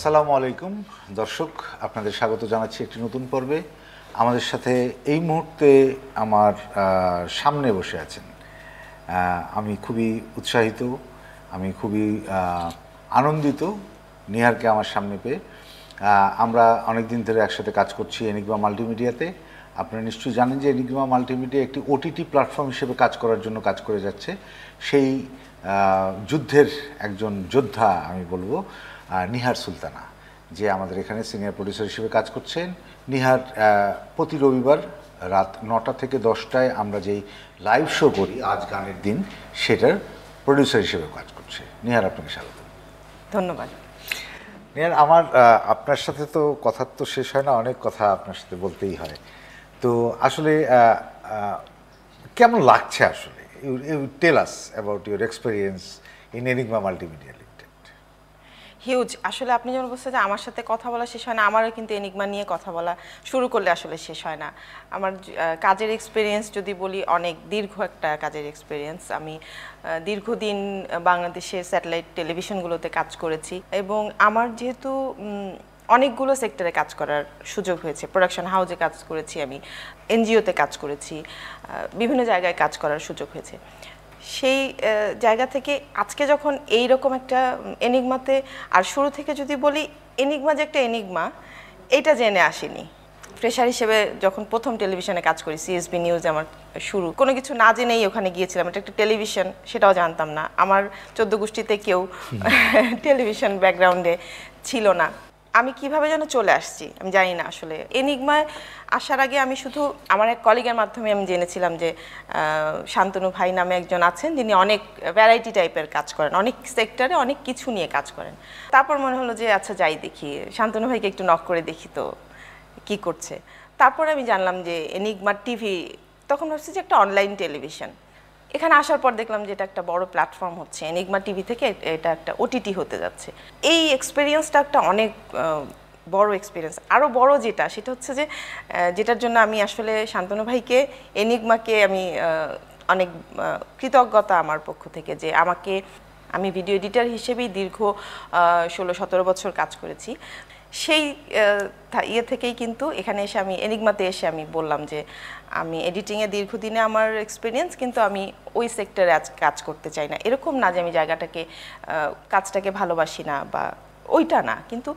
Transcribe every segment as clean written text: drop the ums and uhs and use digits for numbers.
আসসালামু আলাইকুম দর্শক, আপনাদের স্বাগত জানাচ্ছি একটি নতুন পর্বে। আমাদের সাথে এই মুহূর্তে আমার সামনে বসে আছেন। আমি খুবই উৎসাহিত, আমি খুবই আনন্দিত নিহারকে আমার সামনে পেয়ে। আমরা অনেক দিন ধরে একসাথে কাজ করছি এনিগমা মাল্টিমিডিয়াতে। আপনারা নিশ্চয়ই জানেন যে এনিগমা মাল্টিমিডিয়া একটি ওটিটি প্ল্যাটফর্ম হিসেবে কাজ করার জন্য কাজ করে যাচ্ছে। সেই যুদ্ধের একজন যোদ্ধা আমি বলবো নিহার সুলতানা, যে আমাদের এখানে সিনিয়র প্রডিউসার হিসেবে কাজ করছেন। নিহার প্রতি রবিবার রাত 9টা থেকে 10টায় আমরা যেই লাইভ শো করি আজ গানের দিন, সেটার প্রডিউসার হিসেবে কাজ করছে। নিহার, আপনাকে স্বাগত। ধন্যবাদ। নিহার, আমার আপনার সাথে তো কথা তো শেষ হয় না, অনেক কথা আপনার সাথে বলতেই হয়। তো আসলে কেমন লাগছে আসলে, you tell us about your experience in Enigma Multimedia Limited. Huge. আসলে আপনি যেমন বলছেন যে আমার সাথে কথা বলা শেষ হয় না, আমারও কিন্তু এনিগমা নিয়ে কথা বলা শুরু করলে আসলে শেষ হয় না। আমার কাজের এক্সপিরিয়েন্স যদি বলি, অনেক দীর্ঘ একটা কাজের এক্সপিরিয়েন্স। আমি দীর্ঘদিন বাংলাদেশের স্যাটেলাইট টেলিভিশনগুলোতে কাজ করেছি এবং আমার যেহেতু অনেকগুলো সেক্টরে কাজ করার সুযোগ হয়েছে। প্রোডাকশন হাউসে কাজ করেছি, আমি এনজিওতে কাজ করেছি, বিভিন্ন জায়গায় কাজ করার সুযোগ হয়েছে। সেই জায়গা থেকে আজকে যখন এই রকম একটা এনিগমাতে, আর শুরু থেকে যদি বলি এনিগমা যে একটা এনিগমা, এটা জেনে আসিনি। ফ্রেশার হিসেবে যখন প্রথম টেলিভিশনে কাজ করি, সিএসবি নিউজ আমার শুরু, কোনো কিছু না জেনেই ওখানে গিয়েছিলাম। এটা একটা টেলিভিশন, সেটাও জানতাম না। আমার 14 গোষ্ঠীতে কেউ টেলিভিশন ব্যাকগ্রাউন্ডে ছিল না। আমি কিভাবে যেন চলে আসছি আমি জানি না। আসলে এনিগমায় আসার আগে আমি শুধু আমার এক কলিগের মাধ্যমে আমি জেনেছিলাম যে শান্তনু ভাই নামে একজন আছেন, যিনি অনেক ভ্যারাইটি টাইপের কাজ করেন, অনেক সেক্টরে অনেক কিছু নিয়ে কাজ করেন। তারপর মনে হলো যে আচ্ছা যাই দেখি, শান্তনু ভাইকে একটু নক করে দেখি তো কি করছে। তারপর আমি জানলাম যে এনিগমা টিভি, তখন ভাবছি যে একটা অনলাইন টেলিভিশন। এখানে আসার পর দেখলাম যে এটা একটা বড় প্ল্যাটফর্ম হচ্ছে, এনিগমা টিভি থেকে এটা একটা ওটিটি হতে যাচ্ছে। এই এক্সপিরিয়েন্সটা একটা অনেক বড় এক্সপিরিয়েন্স। আরও বড় যেটা, সেটা হচ্ছে যে যেটার জন্য আমি আসলে শান্তনু ভাইকে, এনিগমাকে আমি অনেক কৃতজ্ঞতা আমার পক্ষ থেকে, যে আমি ভিডিও এডিটর হিসেবেই দীর্ঘ 16-17 বছর কাজ করেছি। সেই ইয়ে থেকেই কিন্তু এখানে এসে আমি এনিগমাতে এসে আমি বললাম যে আমি এডিটিংয়ে দীর্ঘদিনে আমার এক্সপিরিয়েন্স, কিন্তু আমি ওই সেক্টরে আজ কাজ করতে চাই না। এরকম না যে আমি কাজটাকে ভালোবাসি না বা ওইটা না, কিন্তু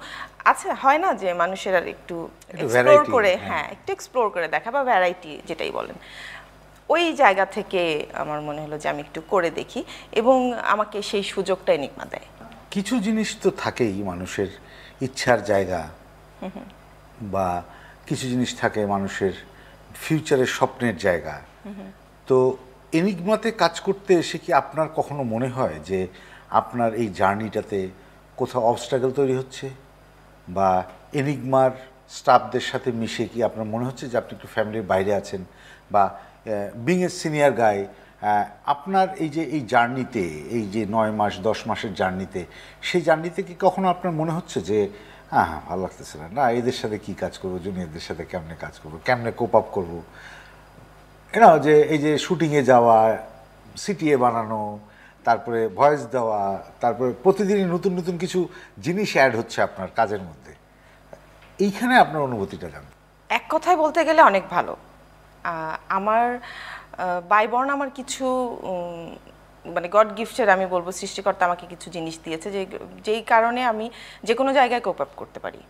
আচ্ছা হয় না যে মানুষের আর একটু এক্সপ্লোর করে, একটু এক্সপ্লোর করে দেখা, বা ভ্যারাইটি যেটাই বলেন, ওই জায়গা থেকে আমার মনে হলো যে আমি একটু করে দেখি, এবং আমাকে সেই সুযোগটা এনিগমা দেয়। কিছু জিনিস তো থাকেই মানুষের ইচ্ছার জায়গা, বা কিছু জিনিস থাকে মানুষের ফিউচারের স্বপ্নের জায়গা। তো এনিগমাতে কাজ করতে এসে কি আপনার কখনো মনে হয় যে আপনার এই জার্নিটাতে কোথাও অবস্ট্রাগল তৈরি হচ্ছে, বা এনিগমার স্টাফদের সাথে মিশে কি আপনার মনে হচ্ছে যে আপনি একটু ফ্যামিলির বাইরে আছেন, বা বিং এ সিনিয়র গাই, আপনার এই জার্নিতে, এই যে 9 মাস 10 মাসের জার্নিতে, সেই জার্নিতে কি কখনো আপনার মনে হচ্ছে যে ভালো লাগতেছে না, এদের সাথে কি কাজ করবো, জুনিয়রদের সাথে কেমনে কাজ করবো, কেমনে কোপ আপ করবো, যে এই যে শুটিংয়ে যাওয়া, সিটিএ বানানো, তারপরে ভয়েস দেওয়া, তারপরে প্রতিদিনই নতুন নতুন কিছু জিনিস অ্যাড হচ্ছে আপনার কাজের মধ্যে, এইখানে আপনার অনুভূতিটা জানেন? এক কথায় বলতে গেলে অনেক ভালো। আমার বাইবর্ন আমার কিছু মানে গড গিফটের আমি বলবো, সৃষ্টিকর্তা আমাকে কিছু জিনিস দিয়েছে যেই কারণে আমি যে কোনো জায়গায় কোপ আপ করতে পারি।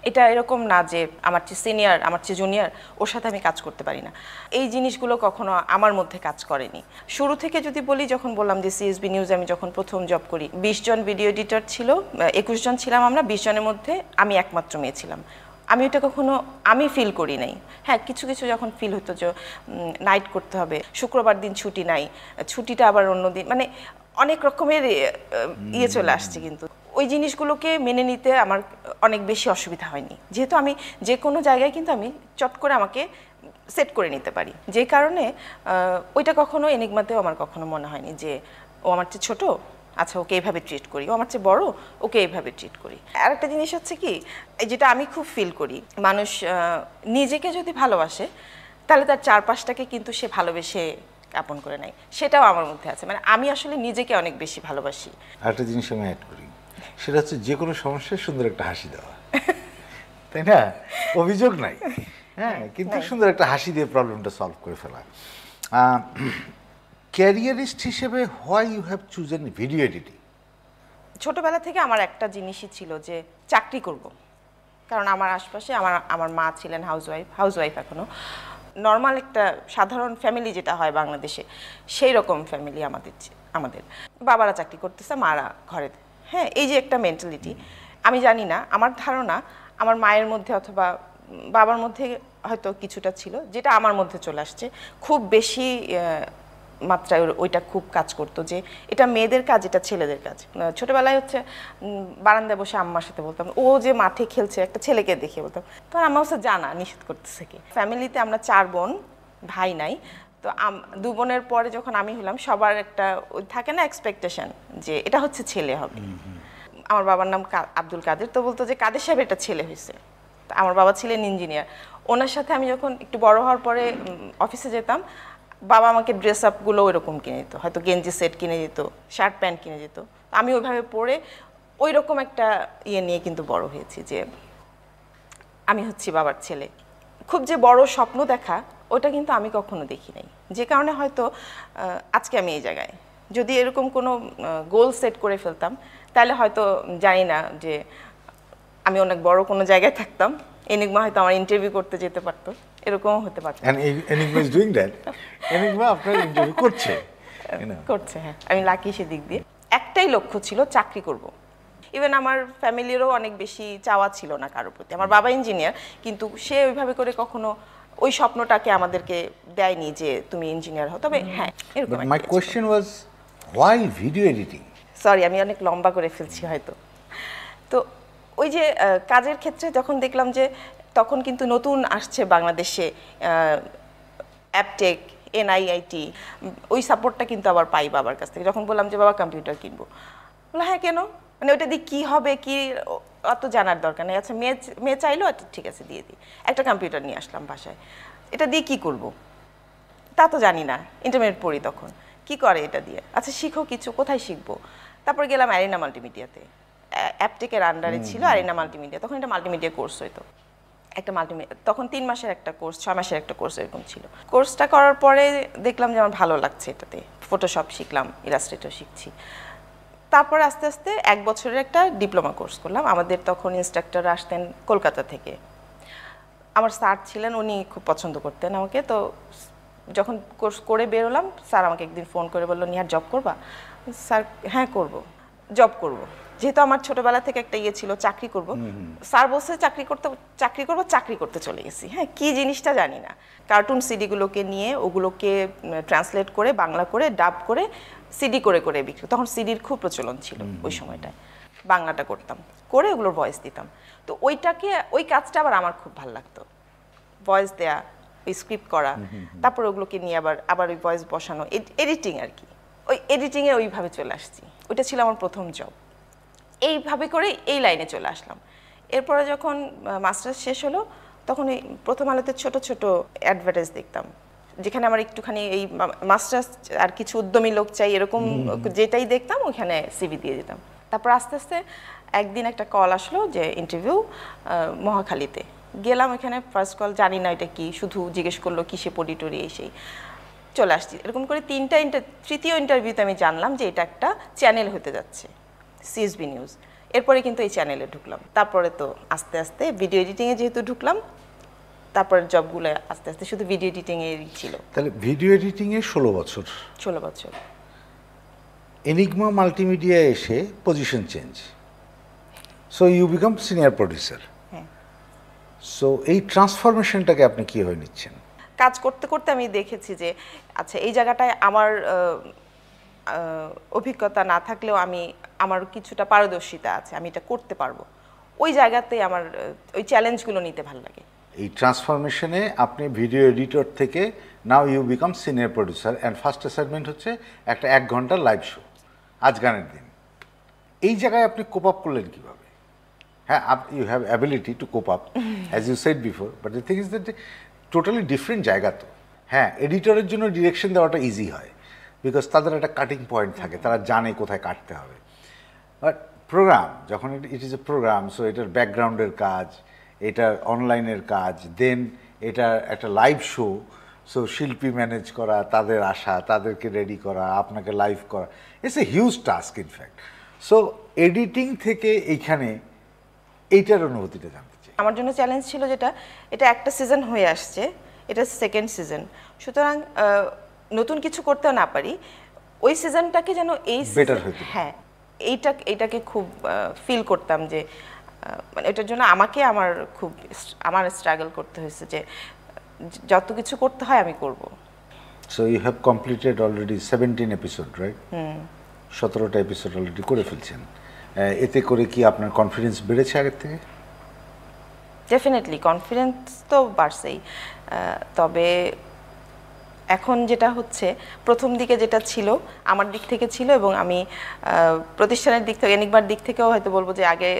এটা এরকম না যে আমার চেয়ে সিনিয়র, আমার চেয়ে জুনিয়র, ওর সাথে আমি কাজ করতে পারি না। এই জিনিসগুলো কখনো আমার মধ্যে কাজ করেনি। শুরু থেকে যদি বলি, যখন বললাম যে সিএসবি নিউজ আমি যখন প্রথম জব করি, 20 জন ভিডিও এডিটর ছিল, 21 জন ছিলাম আমরা, 20 জনের মধ্যে আমি একমাত্র মেয়ে ছিলাম। আমি এটা কখনো ফিল করি নাই। হ্যাঁ, কিছু কিছু যখন ফিল হতো যে নাইট করতে হবে, শুক্রবার দিন ছুটি নাই, ছুটিটা আবার অন্য দিন, মানে অনেক রকমের ইয়ে চলে আসছে, কিন্তু ওই জিনিসগুলোকে মেনে নিতে আমার অনেক বেশি অসুবিধা হয়নি, যেহেতু আমি যে কোনো জায়গায় কিন্তু আমি চট করে আমাকে সেট করে নিতে পারি। যে কারণে ওইটা কখনো এনিগমাতেও আমার কখনো মনে হয়নি যে ও আমার চেয়ে ছোটো, আচ্ছা ওকে এইভাবে ট্রিট করি, ও আমার চেয়ে বড়, ওকে এইভাবে ট্রিট করি। আর একটা জিনিস হচ্ছে কি, যেটা আমি খুব ফিল করি, মানুষ নিজেকে যদি ভালোবাসে তাহলে তার চারপাশটাকে কিন্তু সে ভালোবেসে আপন করে নেয়, সেটাও আমার মধ্যে আছে। মানে আমি আসলে নিজেকে অনেক বেশি ভালোবাসি। আরেকটা জিনিস আমি অ্যাড করি, সেটা হচ্ছে যে কোনো সমস্যায় সুন্দর একটা হাসি দেওয়া, তাই না? অভিযোগ নাই, হ্যাঁ, কিন্তু সুন্দর একটা হাসি দিয়ে প্রবলেমটা সলভ করে ফেলা। ক্যারিয়ারিস্ট হিসেবে why you have chosen video editing? ছোটবেলা থেকে আমার একটা জিনিসই ছিল যে চাকরি করব, কারণ আমার আশপাশে আমার মা ছিলেন হাউসওয়াইফ এখনো, নর্মাল একটা সাধারণ ফ্যামিলি যেটা হয় বাংলাদেশে সেই রকম ফ্যামিলি আমাদের বাবারা চাকরি করতেছে, মারা ঘরে। হ্যাঁ, এই যে একটা মেন্টালিটি, আমি জানি না, আমার ধারণা আমার মায়ের মধ্যে অথবা বাবার মধ্যে হয়তো কিছুটা ছিল, যেটা আমার মধ্যে চলে আসছে খুব বেশি মাত্রায়। ওইটা খুব কাজ করতো যে এটা মেয়েদের কাজ, এটা ছেলেদের কাজ। ছোটবেলায় হচ্ছে বারান্দায় বসে আম্মার সাথে বলতাম, ও যে মাঠে খেলছে একটা ছেলেকে দেখে বলতাম, তখন আম্মা হচ্ছে জানা নিষেধ করতেছে কি। ফ্যামিলিতে আমরা 4 বোন, ভাই নাই। তো 2 বোনের পরে যখন আমি হলাম, সবার একটা থাকে না এক্সপেকটেশন যে এটা হচ্ছে ছেলে হবে। আমার বাবার নাম আব্দুল কাদের, তো বলতো যে কাদের সাহেব এটা ছেলে হয়েছে। আমার বাবা ছিলেন ইঞ্জিনিয়ার। ওনার সাথে আমি যখন একটু বড় হওয়ার পরে অফিসে যেতাম, বাবা আমাকে ড্রেস আপগুলো ওইরকম কিনে দিত, হয়তো গেঞ্জি সেট কিনে দিত, শার্ট প্যান্ট কিনে দিত। আমি ওইভাবে পরে ওই রকম একটা ইয়ে নিয়ে কিন্তু বড় হয়েছি যে আমি হচ্ছি বাবার ছেলে। খুব যে বড় স্বপ্ন দেখা, ওটা কিন্তু আমি কখনো দেখি নাই, যে কারণে হয়তো আজকে আমি এই জায়গায়। যদি এরকম কোনো গোল সেট করে ফেলতাম, তাহলে হয়তো জানি না যে আমি অনেক বড় কোনো জায়গায় থাকতাম, এনিগমা হয়তো আমার ইন্টারভিউ করতে যেতে পারতো, এরকমও হতে পারতো। Enigma is doing that, enigma আপনার ইন্টারভিউ করছে। হ্যাঁ, আমি লাকি সেদিক দিয়ে। একটাই লক্ষ্য ছিল, চাকরি করব। ইভেন আমার ফ্যামিলিরও অনেক বেশি চাওয়া ছিল না কারোর প্রতি। আমার বাবা ইঞ্জিনিয়ার, কিন্তু সে ওইভাবে করে কখনো ওই স্বপ্নটাকে আমাদেরকে দেয়নি যে তুমি ইঞ্জিনিয়ার হও। তবে হ্যাঁ, এরকম। My question was why video editing? Sorry, আমি অনেক লম্বা করে ফেলছি হয়তো। তো ওই যে কাজের ক্ষেত্রে যখন দেখলাম যে তখন কিন্তু নতুন আসছে বাংলাদেশে অ্যাপটেক, এনআইআইটি, ওই সাপোর্টটা কিন্তু আবার পাই বাবার কাছ থেকে। যখন বললাম যে বাবা কম্পিউটার কিনবো, বললো হ্যাঁ কেন, মানে ওটা দিয়ে কী হবে, কি অত জানার দরকার নেই। আচ্ছা, মেয়ে চাইলো, আচ্ছা ঠিক আছে দিয়ে দিই। একটা কম্পিউটার নিয়ে আসলাম বাসায়। এটা দিয়ে কি করব তা তো জানি না, ইন্টারমিডিয়েট পড়ি তখন। কি করে এটা দিয়ে? আচ্ছা শিখো কিছু, কোথায় শিখবো? তারপর গেলাম অ্যারিনা মাল্টিমিডিয়াতে, অ্যাপটেকের আন্ডারে ছিল অ্যারিনা মাল্টিমিডিয়া। তখন এটা মাল্টিমিডিয়া কোর্স হইতো, একটা মাল্টিমিডিয়া, তখন 3 মাসের একটা কোর্স, 6 মাসের একটা কোর্স এরকম ছিল। কোর্সটা করার পরে দেখলাম যে আমার ভালো লাগছে এটাতে, ফটোশপ শিখলাম, ইলাস্ট্রেটর শিখছি। তারপরে আস্তে আস্তে 1 বছরের একটা ডিপ্লোমা কোর্স করলাম। আমাদের তখন ইনস্ট্রাক্টর আসতেন কলকাতা থেকে, আমার স্যার ছিলেন, উনি খুব পছন্দ করতেন আমাকে। তো যখন কোর্স করে বেরোলাম, স্যার আমাকে একদিন ফোন করে বললো, নিহার জব করবা? স্যার হ্যাঁ করব, জব করব। যেহেতু আমার ছোটবেলা থেকে একটা ইয়ে ছিল চাকরি করব, স্যার বলছে চাকরি করব, চাকরি করতে চলে গেছি। হ্যাঁ, কি জিনিসটা জানি না। কার্টুন সিডিগুলোকে নিয়ে ওগুলোকে ট্রান্সলেট করে বাংলা করে ডাব করে সিডি করে করে বিক্রি, তখন সিডির খুব প্রচলন ছিল ওই সময়টায়। বাংলাটা করতাম, করে ওগুলোর ভয়েস দিতাম। তো ওই কাজটা আবার আমার খুব ভালো লাগতো, ভয়েস দেয়া, ওই স্ক্রিপ্ট করা, তারপর ওগুলোকে নিয়ে আবার ওই ভয়েস বসানো, এডিটিং আর কি। ওই এডিটিংয়ে ওইভাবে চলে আসছি, ওইটা ছিল আমার প্রথম জব। এইভাবে করে এই লাইনে চলে আসলাম। এরপরে যখন মাস্টার্স শেষ হলো, তখন এই প্রথম আলোতে ছোট ছোট অ্যাডভার্টাইজ দেখতাম, যেখানে আমার একটুখানি এই মাস্টার্স আর কিছু উদ্যমী লোক চাই এরকম যেটাই দেখতাম ওইখানে সিভি দিয়ে দিতাম। তারপর আস্তে আস্তে একদিন একটা কল আসলো যে ইন্টারভিউ মহাখালীতে। গেলাম, এখানে ফার্স্ট কল, জানি না এটা কি, শুধু জিজ্ঞেস করলো কিসে পড়ি টড়ি, এসেই চলে আসছি। এরকম করে তৃতীয় ইন্টারভিউতে আমি জানলাম যে এটা একটা চ্যানেল হতে যাচ্ছে, সিএসবি নিউজ। এরপরে কিন্তু এই চ্যানেলে ঢুকলাম। তারপরে তো আস্তে আস্তে ভিডিও এডিটিংয়ে যেহেতু ঢুকলাম, তারপরে জবগুলো আস্তে আস্তে শুধু ভিডিও এডিটিংয়েরই ছিল। তাহলে ভিডিও এডিটিংয়ে 16 বছর। 16 বছর। এনিগমা মাল্টিমিডিয়া এসে position change, so you become senior producer. হ্যাঁ। সো এই ট্রান্সফরমেশনটাকে আপনি কীভাবে নিচ্ছেন? কাজ করতে করতে আমি দেখেছি যে আচ্ছা এই জায়গাটায় আমার অভিজ্ঞতা না থাকলেও আমার কিছুটা পারদর্শিতা আছে, আমি এটা করতে পারবো। ওই জায়গাতেই আমার ওই চ্যালেঞ্জগুলো নিতে ভালো লাগে। এই ট্রান্সফরমেশনে আপনি ভিডিও এডিটর থেকে now you become senior producer, and first assignment হচ্ছে একটা 1 ঘন্টার লাইভ শো, আজ গানের দিন। এই জায়গায় আপনি কোপ আপ করলেন কীভাবে? হ্যাঁ, you have ability to cope up as you said before, but the thing is that totally different জায়গা। তো হ্যাঁ, এডিটরের জন্য ডিরেকশন দেওয়াটা ইজি হয়, বিকজ তাদের একটা কাটিং পয়েন্ট থাকে, তারা জানে কোথায় কাটতে হবে। বাট প্রোগ্রাম যখন it is a program, so এটার ব্যাকগ্রাউন্ডের কাজ, এটার অনলাইনের কাজ, দেন এটার একটা লাইভ শো, সো শিল্পী ম্যানেজ করা, তাদের আসা, তাদেরকে রেডি করা, আপনাকে লাইভ করা, it's a huge task in fact. So editing থেকে এইখানে এইটার অনুভূতিটা জানতে চাই। আমার জন্য চ্যালেঞ্জ ছিল যেটা, এটা একটা সিজন হয়ে আসছে, এটা সেকেন্ড সিজন, সুতরাং নতুন কিছু করতেও না পারি, ওই সিজনটাকে যেন এই বেটার হইতো। হ্যাঁ, এইটাকে খুব ফিল করতাম যে মানে এটার জন্য আমার স্ট্রাগল করতে হয়েছে যে যত কিছু করতে হয় আমি করব। So you have completed already 17 episode, right? 17টা এপিসোড অলরেডি করে ফেলছেন। এতে করে কি আপনার কনফিডেন্স বেড়েছে আগের থেকে? ডেফিনেটলি কনফিডেন্স তো বাড়ছেই, তবে এখন যেটা হচ্ছে, প্রথম দিকে যেটা ছিল আমার দিক থেকে ছিল, এবং আমি প্রতিষ্ঠানের দিক থেকে, এনিগমার দিক থেকেও হয়তো বলবো যে আগে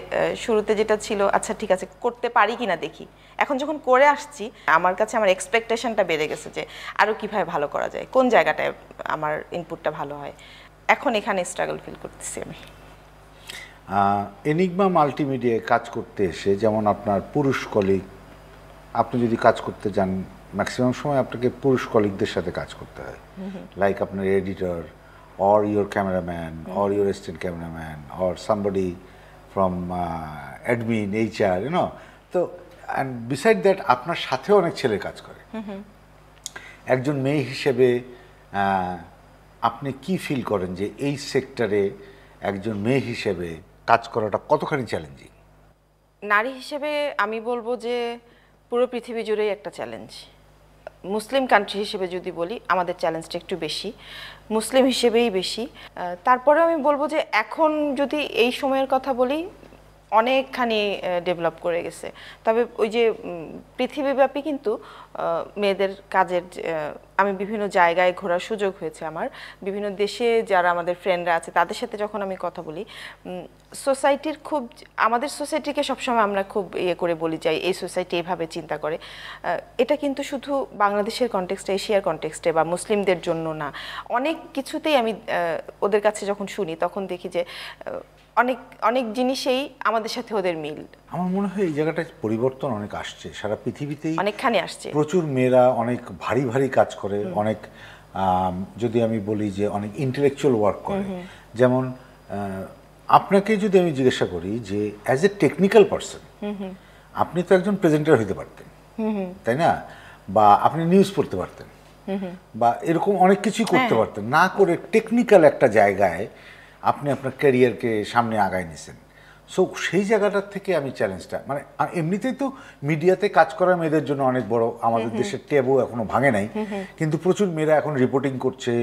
শুরুতে যেটা ছিল, আচ্ছা ঠিক আছে করতে পারি কিনা দেখি। এখন যখন করে আসছি, আমার কাছে আমার এক্সপেকটেশনটা বেড়ে গেছে যে আরও কীভাবে ভালো করা যায়, কোন জায়গাটায় আমার ইনপুটটা ভালো হয়। এখন এখানে স্ট্রাগল ফিল করতেছি আমি। এনিগমা মাল্টিমিডিয়ায় কাজ করতে এসে, যেমন আপনার পুরুষ কলিগ, আপনি যদি কাজ করতে যান ম্যাক্সিমাম সময় আপনাকে পুরুষ কলিগদের সাথে কাজ করতে হয়, লাইক আপনার editor or your cameraman or your assistant cameraman or somebody from admin, HR, তো অ্যান্ড বিসাইড দ্যাট আপনার সাথেও অনেক ছেলে কাজ করে। একজন মেয়ে হিসেবে আপনি কি ফিল করেন যে এই সেক্টরে একজন মেয়ে হিসেবে কাজ করাটা কতখানি চ্যালেঞ্জিং? নারী হিসেবে আমি বলবো যে পুরো পৃথিবী জুড়েই একটা চ্যালেঞ্জ। মুসলিম কান্ট্রি হিসেবে যদি বলি, আমাদের চ্যালেঞ্জটা একটু বেশি, মুসলিম হিসেবেই বেশি। তারপরে আমি বলবো যে এখন যদি এই সময়ের কথা বলি, অনেকখানি ডেভেলপ করে গেছে। তবে ওই যে পৃথিবীব্যাপী কিন্তু মেয়েদের কাজের, আমি বিভিন্ন জায়গায় ঘোরার সুযোগ হয়েছে আমার, বিভিন্ন দেশে যারা আমাদের ফ্রেন্ডরা আছে তাদের সাথে যখন আমি কথা বলি, সোসাইটির খুব, আমাদের সোসাইটিকে সবসময় আমরা খুব করে বলি যাই এই সোসাইটি এইভাবে চিন্তা করে। এটা কিন্তু শুধু বাংলাদেশের কনটেক্সটে, এশিয়ার কনটেক্সটে বা মুসলিমদের জন্য না, অনেক কিছুতেই আমি ওদের কাছে যখন শুনি তখন দেখি যে অনেক অনেক জিনিসেই আমাদের সাথে ওদের মিল। আমার মনে হয় এই জায়গাটায় পরিবর্তন অনেক আসছে, সারা পৃথিবীতেই অনেকখানি আসছে। প্রচুর মেয়েরা অনেক ভারী ভারী কাজ করে, অনেক যদি আমি বলি যে অনেক ইন্টেলেকচুয়াল ওয়ার্ক করে। যেমন আপনাকে যদি আমি জিজ্ঞাসা করি যে অ্যাজ এ টেকনিক্যাল পারসন, আপনি তো একজন প্রেজেন্টার হইতে পারতেন, তাই না? বা আপনি নিউজ পড়তে পারতেন, বা এরকম অনেক কিছুই করতে পারতেন, না করে টেকনিক্যাল একটা জায়গায় আপনি আপনার ক্যারিয়ারকে সামনে আগায় নিয়েছেন। সো সেই জায়গাটার থেকে আমি চ্যালেঞ্জটা, মানে এমনিতেই তো মিডিয়াতে কাজ করা মেয়েদের জন্য অনেক বড়, আমাদের দেশের ট্যাবও এখনো ভাঙে নাই, কিন্তু প্রচুর মেয়েরা এখন রিপোর্টিং করছে,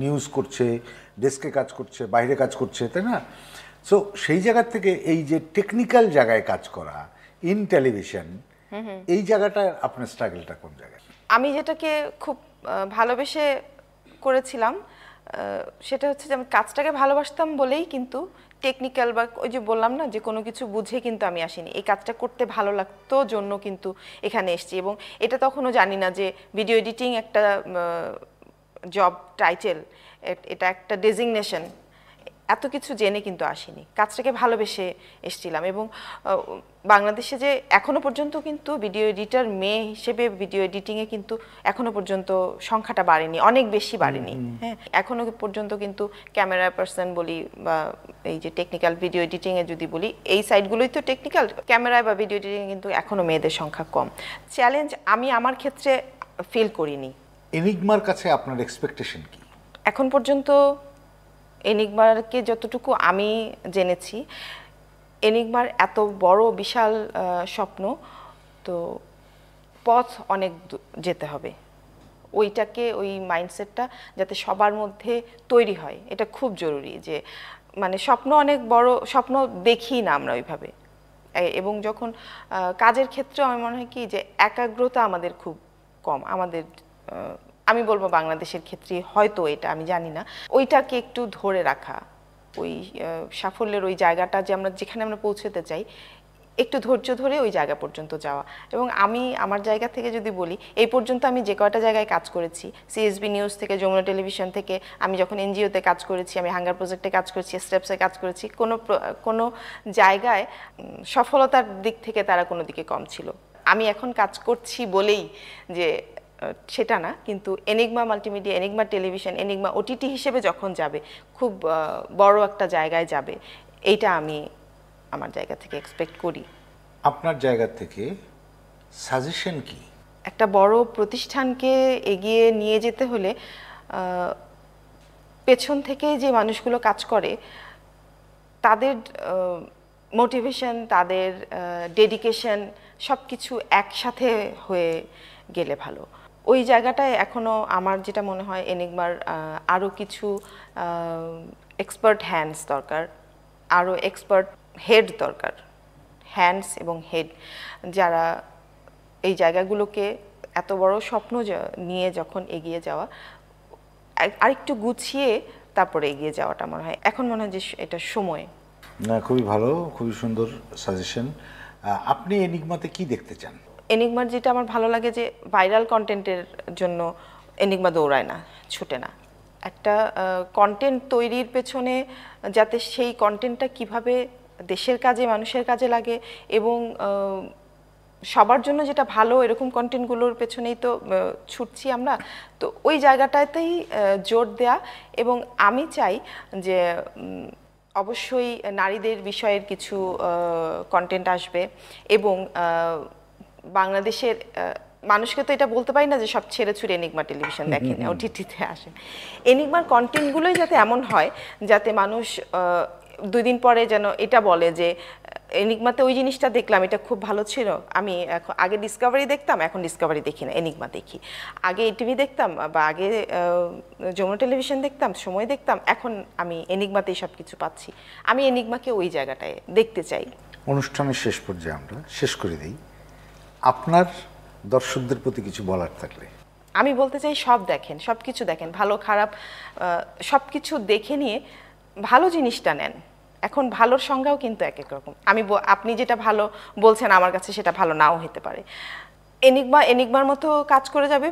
নিউজ করছে, ডেস্কে কাজ করছে, বাইরে কাজ করছে, তাই না? সো সেই জায়গার থেকে এই যে টেকনিক্যাল জায়গায় কাজ করা ইন টেলিভিশন, এই জায়গাটা আপনার স্ট্রাগলটা কোন জায়গায়? আমি যেটাকে খুব ভালোবেসে করেছিলাম সেটা হচ্ছে যে আমি কাজটাকে ভালোবাসতাম বলেই কিন্তু টেকনিক্যাল বা ওই যে বললাম না যে কোনো কিছু বুঝে কিন্তু আমি আসিনি, এই কাজটা করতে ভালো লাগতো জন্য কিন্তু এখানে এসেছি। এবং এটা তখনও জানি না যে ভিডিও এডিটিং একটা জব টাইটেল, এটা একটা ডেজিগনেশন, এত কিছু জেনে কিন্তু আসিনি, কাজটাকে ভালোবেসে এসেছিলাম। এবং বাংলাদেশে যে এখনো পর্যন্ত কিন্তু ভিডিও এডিটর মেয়ে হিসেবে ভিডিও এডিটিংয়ে কিন্তু এখনো পর্যন্ত সংখ্যাটা বাড়েনি, অনেক বেশি বাড়েনি। হ্যাঁ, এখনো পর্যন্ত কিন্তু ক্যামেরা পার্সন বলি বা এই যে টেকনিক্যাল ভিডিও এডিটিংয়ে যদি বলি, এই সাইটগুলোই তো টেকনিক্যাল, ক্যামেরায় বা ভিডিও এডিটিংয়ে কিন্তু এখনো মেয়েদের সংখ্যা কম। চ্যালেঞ্জ আমি আমার ক্ষেত্রে ফিল করিনি। এনিগমার কাছে আপনার এক্সপেকটেশন কি এখন পর্যন্ত? এনিগমারকে যতটুকু আমি জেনেছি, এনিগমার এত বড় বিশাল স্বপ্ন, তো পথ অনেক যেতে হবে, ওইটাকে, ওই মাইন্ডসেটটা যাতে সবার মধ্যে তৈরি হয়, এটা খুব জরুরি। যে মানে স্বপ্ন অনেক বড় স্বপ্ন দেখি না আমরা ওইভাবে, এবং যখন কাজের ক্ষেত্রে আমার মনে হয় কি যে একাগ্রতা আমাদের খুব কম, আমাদের আমি বলবো বাংলাদেশের ক্ষেত্রে হয়তো, এটা আমি জানি না, ওইটাকে একটু ধরে রাখা, ওই সাফল্যের ওই জায়গাটা যে আমরা যেখানে আমরা পৌঁছতে চাই, একটু ধৈর্য ধরে ওই জায়গা পর্যন্ত যাওয়া। এবং আমি আমার জায়গা থেকে যদি বলি, এই পর্যন্ত আমি যে কয়টা জায়গায় কাজ করেছি, সিএসবি নিউজ থেকে, যমুনা টেলিভিশন থেকে, আমি যখন এনজিওতে কাজ করেছি, আমি হাঙ্গার প্রজেক্টে কাজ করেছি, স্টেপসে কাজ করেছি, কোনো জায়গায় সফলতার দিক থেকে তারা কোনো দিকে কম ছিল। আমি এখন কাজ করছি বলেই যে সেটা না, কিন্তু enigma multimedia, enigma television, enigma OTT হিসেবে যখন যাবে, খুব বড় একটা জায়গায় যাবে, এইটা আমি আমার জায়গা থেকে এক্সপেক্ট করি। আপনার জায়গা থেকে সাজেশন কি? একটা বড় প্রতিষ্ঠানকে এগিয়ে নিয়ে যেতে হলে পেছন থেকে যে মানুষগুলো কাজ করে তাদের মোটিভেশন, তাদের ডেডিকেশন সব কিছু একসাথে হয়ে গেলে ভালো। ওই জায়গাটায় এখনও আমার যেটা মনে হয় এনিগমার আরও কিছু এক্সপার্ট হ্যান্ডস দরকার, আরও এক্সপার্ট হেড দরকার, হ্যান্ডস এবং হেড যারা এই জায়গাগুলোকে এত বড় স্বপ্ন নিয়ে যখন এগিয়ে যাওয়া, আরেকটু গুছিয়ে তারপরে এগিয়ে যাওয়াটা মনে হয় এখন মনে হয় যে এটা সময়। না, খুবই ভালো, খুবই সুন্দর সাজেশন। আপনি এনিগমাতে কি দেখতে চান? এনিগমার যেটা আমার ভালো লাগে যে ভাইরাল কন্টেন্টের জন্য এনিগমা দৌড়ায় না, ছুটে না। একটা কন্টেন্ট তৈরির পেছনে যাতে সেই কন্টেন্টটা কিভাবে দেশের কাজে, মানুষের কাজে লাগে এবং সবার জন্য যেটা ভালো, এরকম কন্টেন্টগুলোর পেছনেই তো ছুটছি আমরা। তো ওই জায়গাটাতেই জোর দেয়া। এবং আমি চাই যে অবশ্যই নারীদের বিষয়ের কিছু কন্টেন্ট আসবে এবং বাংলাদেশের মানুষকে তো এটা বলতে পারি না যে সব ছেড়ে ছুড়ে এনিগমা টেলিভিশন দেখেন, ওটিটিতে আসেন। এনিগমার কন্টেন্টগুলোই যাতে এমন হয় যাতে মানুষ 2 দিন পরে যেন এটা বলে যে এনিগমাতে ওই জিনিসটা দেখলাম, এটা খুব ভালো ছিল। আমি আগে ডিসকভারি দেখতাম, এখন ডিসকভারি দেখি না, এনিগমা দেখি। আগে এটিভি দেখতাম বা আগে যমুনা টেলিভিশন দেখতাম, সময় দেখতাম, এখন আমি এনিগমাতেই সব কিছু পাচ্ছি। আমি এনিগমাকে ওই জায়গাটায় দেখতে চাই। অনুষ্ঠানের শেষ পর্যায়ে আমরা শেষ করে দিই, আপনার দর্শকদের প্রতি কিছু বলার থাকলে। আমি বলতে চাই সব দেখেন, সব কিছু দেখেন, ভালো খারাপ সব কিছু দেখে নিয়ে ভালো জিনিসটা নেন। এখন ভালোর সংজ্ঞাও কিন্তু এক এক রকম। আপনি যেটা ভালো বলছেন আমার কাছে সেটা ভালো নাও হতে পারে। এনিগমার মতো কাজ করে যাবে,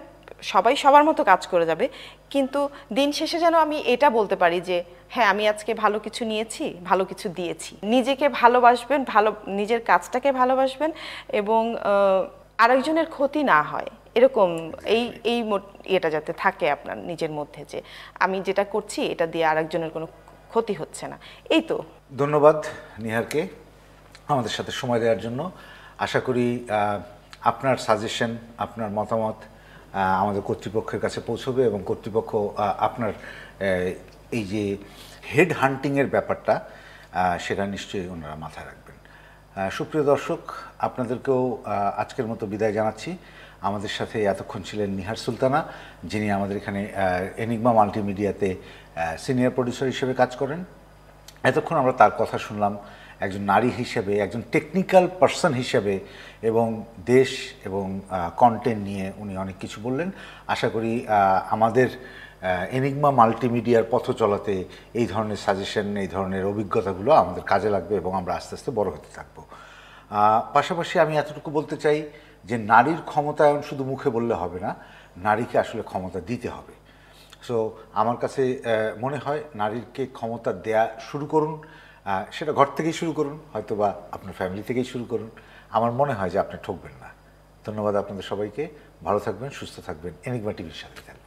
সবাই সবার মতো কাজ করে যাবে, কিন্তু দিন শেষে যেন আমি এটা বলতে পারি যে হ্যাঁ, আমি আজকে ভালো কিছু নিয়েছি, ভালো কিছু দিয়েছি। নিজেকে ভালোবাসবেন, নিজের কাজটাকে ভালোবাসবেন এবং আরেকজনের ক্ষতি না হয়, এরকম এই এটা যাতে থাকে আপনার নিজের মধ্যে যে আমি যেটা করছি এটা দিয়ে আরেকজনের কোনো ক্ষতি হচ্ছে না। এই তো। ধন্যবাদ নিহারকে আমাদের সাথে সময় দেওয়ার জন্য। আশা করি আপনার সাজেশন, আপনার মতামত আমাদের কর্তৃপক্ষের কাছে পৌঁছবে এবং কর্তৃপক্ষ আপনার এই যে হেড হান্টিংয়ের ব্যাপারটা সেটা নিশ্চয়ই ওনারা মাথায় রাখবেন। সুপ্রিয় দর্শক, আপনাদেরকেও আজকের মতো বিদায় জানাচ্ছি। আমাদের সাথে এতক্ষণ ছিলেন নিহার সুলতানা, যিনি আমাদের এখানে এনিগমা মাল্টিমিডিয়াতে সিনিয়র প্রডিউসার হিসেবে কাজ করেন। এতক্ষণ আমরা তার কথা শুনলাম একজন নারী হিসেবে, একজন টেকনিক্যাল পার্সন হিসেবে, এবং দেশ এবং কন্টেন্ট নিয়ে উনি অনেক কিছু বললেন। আশা করি আমাদের এনিগমা মাল্টিমিডিয়ার পথ চলাতে এই ধরনের সাজেশন, এই ধরনের অভিজ্ঞতাগুলো আমাদের কাজে লাগবে এবং আমরা আস্তে আস্তে বড় হতে থাকব। পাশাপাশি আমি এতটুকু বলতে চাই যে নারীর ক্ষমতায়ন শুধু মুখে বললে হবে না, নারীকে আসলে ক্ষমতা দিতে হবে। সো আমার কাছে মনে হয় নারীকে ক্ষমতা দেয়া শুরু করুন, সেটা ঘর থেকেই শুরু করুন, হয়তো বা আপনার ফ্যামিলি থেকেই শুরু করুন। আমার মনে হয় যে আপনি ঠকবেন না। ধন্যবাদ আপনাদের সবাইকে। ভালো থাকবেন, সুস্থ থাকবেন, এনিগমা টিভির সাথে থাকবেন।